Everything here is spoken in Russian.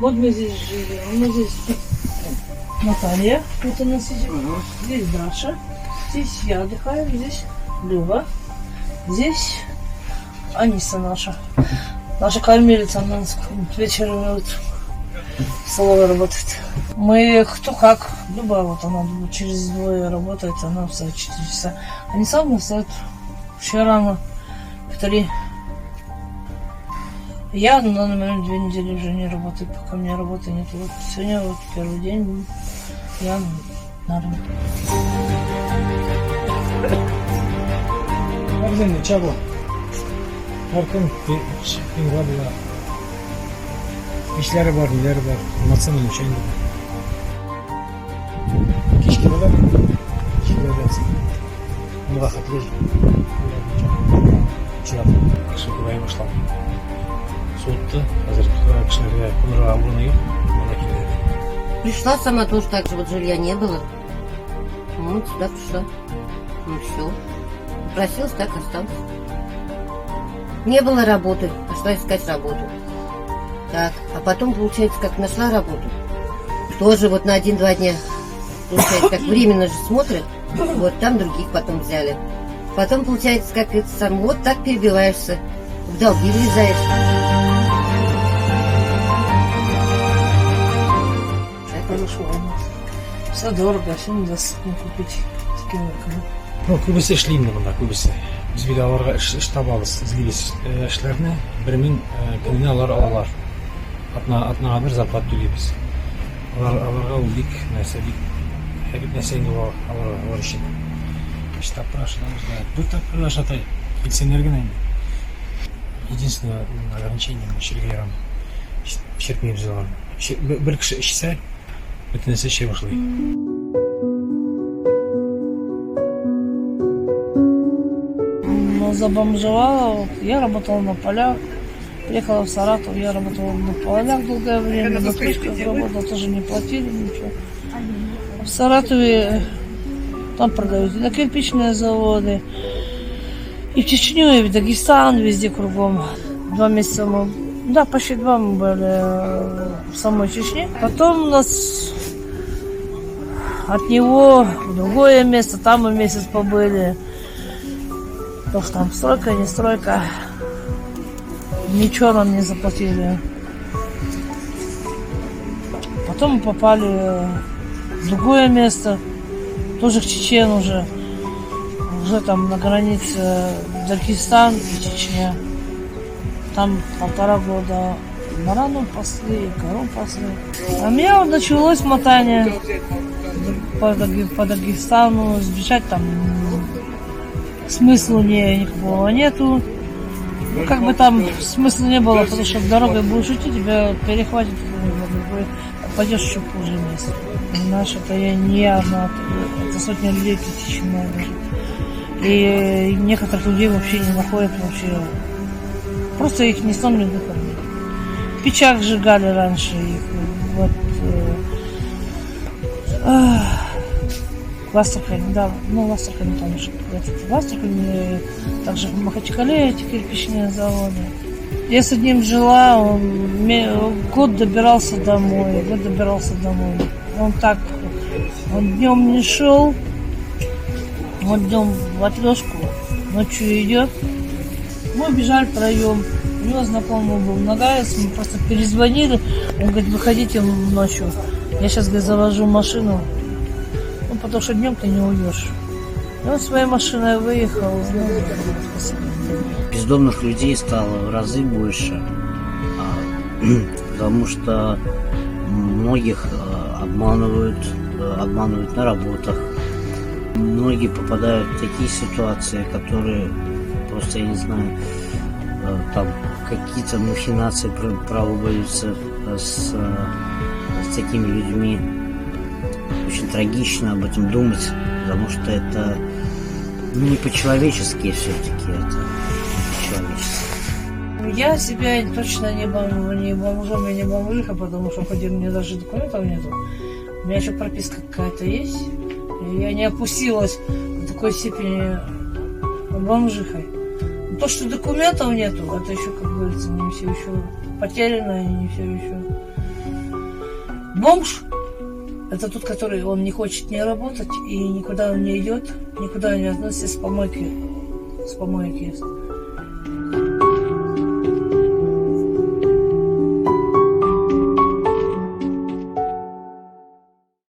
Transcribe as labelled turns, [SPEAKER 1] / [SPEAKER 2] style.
[SPEAKER 1] Вот мы здесь живем, мы здесь Наталья, вот она сидит, здесь Даша, здесь я отдыхаю, здесь Люба, здесь Аниса наша кормилица, она вечером и утром в столовой работает. Мы кто как, Люба, вот она через двое работает, она встает 4 часа. Аниса у нас встает еще рано, в 3. Я на данный момент 2 недели уже не работаю, пока у меня работы нет. Вот сегодня вот первый день я на работе.
[SPEAKER 2] Арзен, чего? Аркан, пингвадила. İşleri var, neler var. Anlatsana şeyini. Keşke var. Keşke versin. Bunu vakitli. Çırak. Akşam kurayım başladı. Soğuttu. Hazır kişilere kumru algını yok. Ona kilidi.
[SPEAKER 3] Пришла сама тоже так же, вот жилья не было. Вот сюда пришла. Ну все. Просилась, так осталась. Не было работы. Пошла искать работу. Так, а потом, получается, как нашла работу, тоже вот на 1-2 дня, получается, как временно же смотрят, вот там других потом взяли. Потом, получается, как это сам, вот так перебиваешься, в долги влезаешь.
[SPEAKER 1] Хорошо, все дорого, все недоступно купить такие ваканы.
[SPEAKER 2] Ну, көбісі ішлеймін мұнда, көбісі. Біз бейді аларға іш табамыз, іздейбіз ішлеріне, бірімен күніне алар. Атнаға бір зарплат төлейбіз. Аларға үлік нәрсе, бик нәрсені алар үшін. Штаб прашыларымыз, бұл так приглашатай, пенсионерген әйді. Единственное ограничение, ішерге ярам, ішерпмейбіз алар. Бір кіші ішсе, bütün нәрсе іше башлай.
[SPEAKER 1] Забомжевала, я работала на полях, приехала в Саратов, я работала на полях долгое время, на точках работала, тоже не платили ничего. В Саратове там продают и на кирпичные заводы, и в Чечню, и в Дагестан, везде кругом. 2 месяца мы, да, почти 2 мы были в самой Чечне. Потом нас от него в другое место, там мы месяц побыли. Потому что там стройка, не стройка. Ничего нам не заплатили. Потом мы попали в другое место. Тоже в Чечен уже. Уже там на границе Дагестан и Чечня. Там 1,5 года барану пасли, коров пасли. А у меня вот началось мотание по Дагестану. Сбежать там смысла никакого нету. Ну, как бы там смысла не было, потому что дорогой будешь идти, тебя перехватит, пойдешь еще в хуже место. Понимаешь, это не одна, это сотни людей критично даже. И некоторых людей вообще не находят вообще. Просто их не сломали духом. В печах сжигали раньше их. Вот. В Астрахани, да, ну в Астрахани там же. В Астрахани, также в Махачкале эти кирпичные заводы. Я с одним жила, он год добирался домой. Он так, он днем не шел, он днем в отлежку, ночью идет. Мы бежали втроем, у него знакомый был Нагаец, мы просто перезвонили, он говорит, выходите ночью. Я сейчас, говорит, завожу машину. Ну, потому что днем ты не уйдешь. И он своей машиной выехал. Ну, спасибо.
[SPEAKER 4] Бездомных людей стало в разы больше, потому что многих обманывают на работах. Многие попадают в такие ситуации, которые просто, я не знаю, там какие-то махинации проводятся с такими людьми. Очень трагично об этом думать, потому что это не по-человечески все-таки, это по-человечески.
[SPEAKER 1] Я себя точно не бомжом и не бомжиха, потому что хоть у меня даже документов нету. У меня еще прописка какая-то есть. И я не опустилась до такой степени бомжихой. Но то, что документов нету, это еще, как говорится, не все еще потеряно и не все еще Бомж – это тот, который он не хочет не работать и никуда он не идет, никуда не относится с помойки. С помойки.